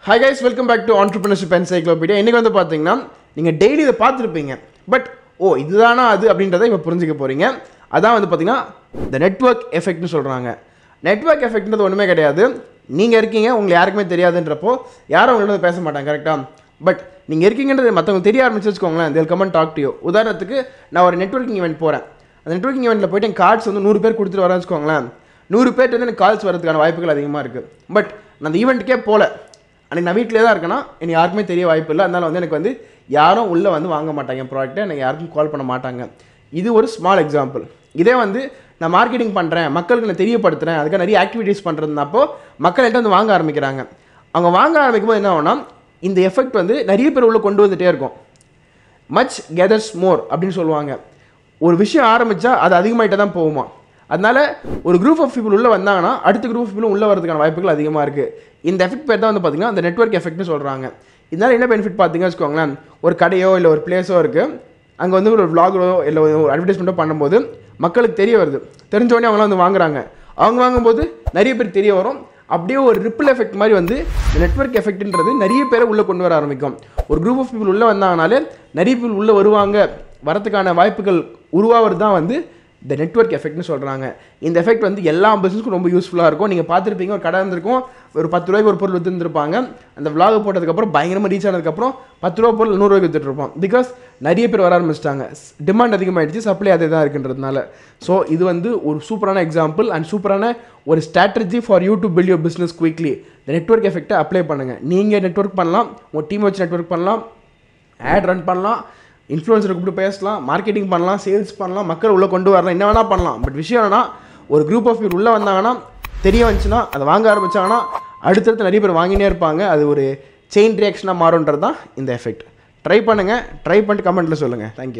Hi guys, welcome back to Entrepreneurship Encyclopedia. இன்னைக்கு வந்து பாத்தீங்கன்னா நீங்க டெய்லி இத பார்த்திருப்பீங்க. பட் இதுதானா அது அப்படின்றதை இப்ப புரிஞ்சுக்க போறீங்க. அதான் வந்து பாத்தீங்கன்னா the network effect னு சொல்றாங்க. network effectன்றது ஒண்ணுமே கிடையாது. நீங்க இருக்கீங்க உங்களுக்கு யாருக்குமே தெரியாதுன்றப்போ யாரும் உங்களோட பேச மாட்டாங்க கரெக்ட்டா? பட் நீங்க இருக்கீங்கன்றது மத்தவங்க தெரிய ஆரம்பிச்சிருச்சுக்கோங்களேன். they'll come and talk to you. உதாரணத்துக்கு நான் ஒரு நெட்வொர்க்கிங் ஈவென்ட் போறேன். அந்த நெட்வொர்க்கிங் ஈவென்ட்ல போய்ட்டு கார்ட்ஸ் வந்து 100 பேர் கொடுத்துட்டு வரேன்னு வெச்சுக்கோங்களேன். 100 பேர்ட்ட வந்து எனக்கு கால்ஸ் வரதுக்கான வாய்ப்புகள் அதிகமா இருக்கு. பட் நான் அந்த ஈவென்ட்க்கே போல அன்னைக்கு நான் வீட்டிலே தான் இருக்கேன்னா எனக்கு யாருக்குமே தெரிய வாய்ப்பு இல்லை. அதனால வந்து எனக்கு வந்து யாரும் உள்ளே வந்து வாங்க மாட்டாங்க என் ப்ராடக்ட்டை, எனக்கு யாருக்கும் கால் பண்ண மாட்டாங்க. இது ஒரு ஸ்மால் எக்ஸாம்பிள். இதே வந்து நான் மார்க்கெட்டிங் பண்ணுறேன், மக்களுக்கு நான் தெரியப்படுத்துகிறேன், அதுக்காக நிறைய ஆக்டிவிட்டீஸ் பண்ணுறதுனாப்போ மக்கள் என்கிட்ட வந்து வாங்க ஆரம்பிக்கிறாங்க. அவங்க வாங்க ஆரம்பிக்கும் போது என்ன ஆகும்னா இந்த எஃபெக்ட் வந்து நிறைய பேர் உள்ளே கொண்டு வந்துகிட்டே இருக்கும். மச் கெதர்ஸ் மோர் அப்படின்னு சொல்லுவாங்க. ஒரு விஷயம் ஆரம்பித்தா அது அதிகமாகிட்டே தான் போகுமா. அதனால ஒரு குரூப் ஆஃப் பீப்புள் உள்ளே வந்தாங்கன்னா அடுத்த குரூப் ஆஃப் பீப்புள் உள்ளே வரதுக்கான வாய்ப்புகள் அதிகமாக இருக்குது. இந்த எஃபெக்ட் பேர் தான் வந்து பார்த்திங்கன்னா அந்த நெட்வொர்க் எஃபெக்ட்னு சொல்கிறாங்க. இதனால் என்ன பெனிஃபிட் பார்த்தீங்கன்னு வச்சுக்கோங்களேன், ஒரு கடையோ இல்லை ஒரு பிளேஸோ இருக்குது, அங்கே வந்து ஒரு விளாகோ இல்லை ஒரு அட்வர்டைஸ்மெண்ட்டோ பண்ணும்போது மக்களுக்கு தெரிய வருது. தெரிஞ்சவொடனே அவங்களாம் வந்து வாங்குறாங்க. அவங்க வாங்கும்போது நிறைய பேர் தெரிய வரும். அப்படியே ஒரு ரிப்பிள் எஃபெக்ட் மாதிரி வந்து இந்த நெட்வொர்க் எஃபெக்ட்ன்றது நிறைய பேரை உள்ளே கொண்டு வர ஆரம்பிக்கும். ஒரு குரூப் ஆஃப் பீப்புள் உள்ளே வந்தாங்கனாலே நிறைய பீப்புள் உள்ளே வருவாங்க, வரதுக்கான வாய்ப்புகள் உருவாகிறது தான் வந்து இந்த நெட்வொர்க் எஃபெக்ட்னு சொல்கிறாங்க. இந்த எஃபெக்ட் வந்து எல்லா பிஸ்னஸ்க்கும் ரொம்ப யூஸ்ஃபுல்லாக இருக்கும். நீங்கள் பார்த்துருப்பீங்க, ஒரு கடை இருந்திருக்கும், ஒரு 10 ரூபாய்க்கு ஒரு பொருள் விற்றுருப்பாங்க. அந்த விளாக் போட்டதுக்கப்புறம் பயங்கரமாக ரீச் ஆனதுக்கப்புறம் 10 ரூபா பொருள் 100 ரூபாய்க்கு விற்றுட்ருப்போம். பிகாஸ் நிறைய பேர் வர ஆரம்பிச்சிட்டாங்க, டிமாண்ட் அதிகமாகிடுச்சு, சப்ளை அதே தான் இருக்குன்றதுனால. ஸோ இது வந்து ஒரு சூப்பரான எக்ஸாம்பிள் அண்ட் சூப்பரான ஒரு strategy for you to build your business quickly. இந்த நெட்வொர்க் எஃபெக்ட்டை அப்ளை பண்ணுங்கள். நீங்கள் நெட்வொர்க் பண்ணலாம், உங்கள் டீம் வச்சு நெட்வொர்க் பண்ணலாம், ஆட் ரன் பண்ணலாம், இன்ஃப்ளூயன்சரை கூப்பிட்டு பேசலாம், மார்க்கெட்டிங் பண்ணலாம், சேல்ஸ் பண்ணலாம், மக்கள் உள்ளே கொண்டு வரலாம், என்ன வேணால் பண்ணலாம். பட் விஷயம் என்னன்னா ஒரு குரூப் ஆஃப் பீப்புள் உள்ளே வந்தாங்கன்னா தெரிய வந்துச்சுன்னா அதை வாங்க ஆரம்பித்தாங்கன்னா அடுத்தடுத்து நிறைய பேர் வாங்கினே இருப்பாங்க. அது ஒரு செயின் ரியாக்ஷனாக மாறுன்றது தான் இந்த எஃபெக்ட். ட்ரை பண்ணுங்கள், ட்ரை பண்ணிட்டு கமெண்ட்டில் சொல்லுங்கள். தேங்க்யூ.